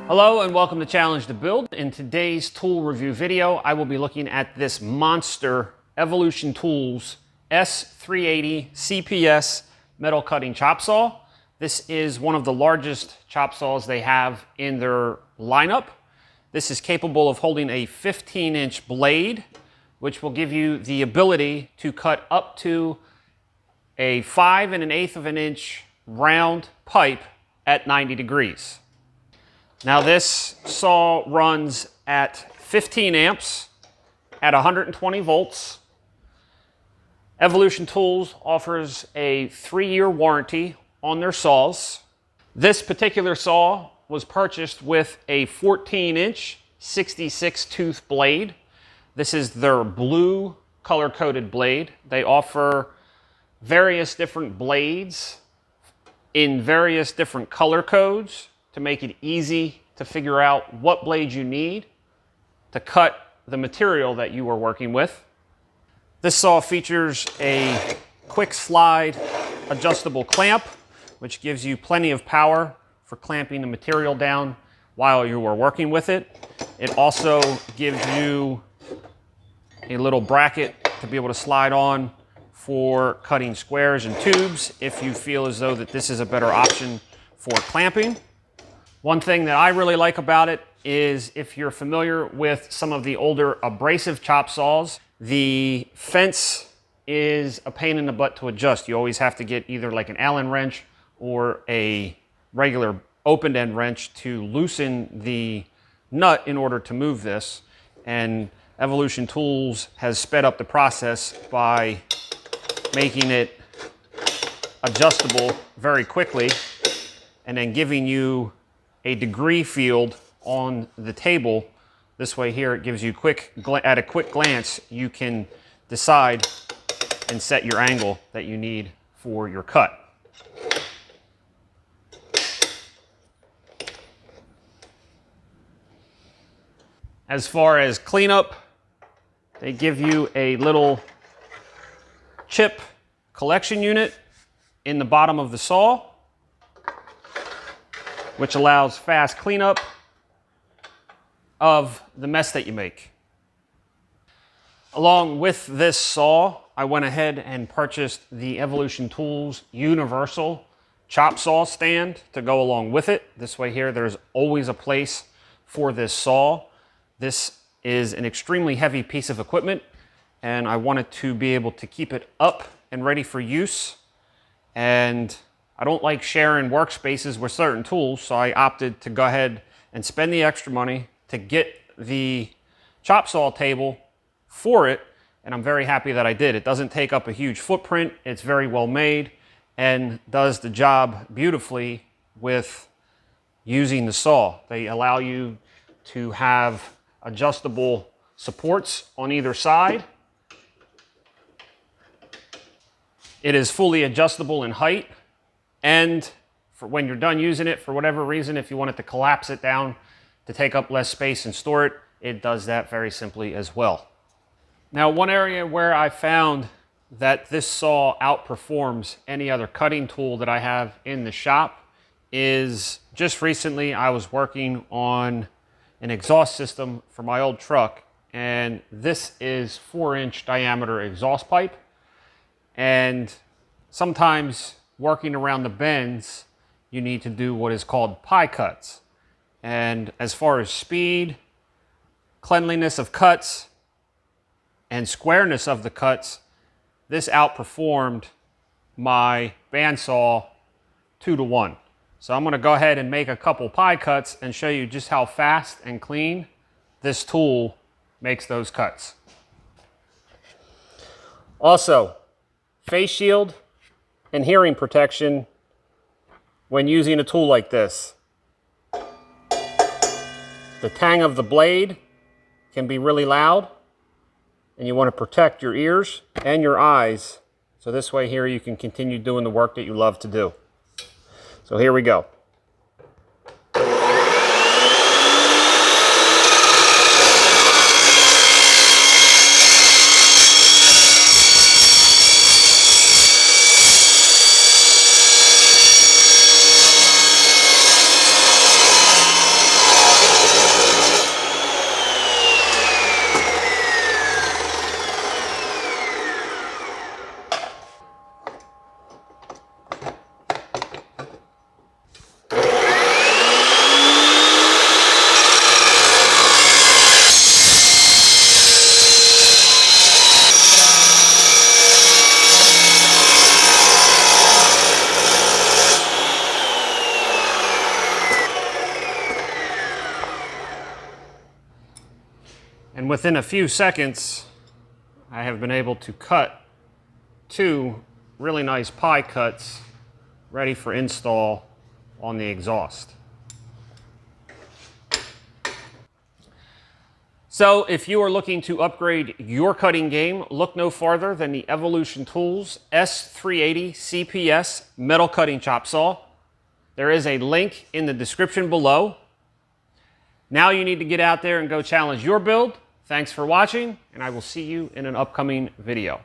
Hello and welcome to Challenge to Build. In today's tool review video, I will be looking at this monster Evolution Tools S380CPS metal cutting chop saw. This is one of the largest chop saws they have in their lineup. This is capable of holding a 15-inch blade, which will give you the ability to cut up to a 5 1/8 of an inch round pipe at 90 degrees. Now this saw runs at 15 amps at 120 volts. Evolution Tools offers a 3-year warranty on their saws. This particular saw was purchased with a 14-inch 66-tooth blade. This is their blue color-coded blade. They offer various different blades in various different color codes to make it easy to figure out what blade you need to cut the material that you are working with. This saw features a quick slide adjustable clamp, which gives you plenty of power for clamping the material down while you are working with it. It also gives you a little bracket to be able to slide on for cutting squares and tubes if you feel as though that this is a better option for clamping. One thing that I really like about it is if you're familiar with some of the older abrasive chop saws, the fence is a pain in the butt to adjust. You always have to get either like an Allen wrench or a regular open end wrench to loosen the nut in order to move this. And Evolution Tools has sped up the process by making it adjustable very quickly and then giving you a degree field on the table. This way here it gives you at a quick glance you can decide and set your angle that you need for your cut. As far as cleanup, they give you a little chip collection unit in the bottom of the saw, which allows fast cleanup of the mess that you make. Along with this saw, I went ahead and purchased the Evolution Tools Universal Chop Saw stand to go along with it. This way here, there's always a place for this saw. This is an extremely heavy piece of equipment, and I wanted to be able to keep it up and ready for use. And I don't like sharing workspaces with certain tools, so I opted to go ahead and spend the extra money to get the chop saw table for it, and I'm very happy that I did. It doesn't take up a huge footprint, it's very well made, and does the job beautifully with using the saw. They allow you to have adjustable supports on either side. It is fully adjustable in height, and for when you're done using it, for whatever reason, if you wanted to collapse it down to take up less space and store it, it does that very simply as well. Now, one area where I found that this saw outperforms any other cutting tool that I have in the shop is just recently I was working on an exhaust system for my old truck, and this is 4-inch diameter exhaust pipe. And sometimes working around the bends, you need to do what is called pie cuts. And as far as speed, cleanliness of cuts, and squareness of the cuts, this outperformed my bandsaw 2-to-1. So I'm going to go ahead and make a couple pie cuts and show you just how fast and clean this tool makes those cuts. Also, face shield and hearing protection when using a tool like this. The tang of the blade can be really loud, and you want to protect your ears and your eyes, so this way here you can continue doing the work that you love to do. So here we go. And within a few seconds, I have been able to cut 2 really nice pie cuts ready for install on the exhaust. So if you are looking to upgrade your cutting game, look no farther than the Evolution Tools S380CPS metal cutting chop saw. There is a link in the description below. Now you need to get out there and go challenge your build. Thanks for watching, and I will see you in an upcoming video.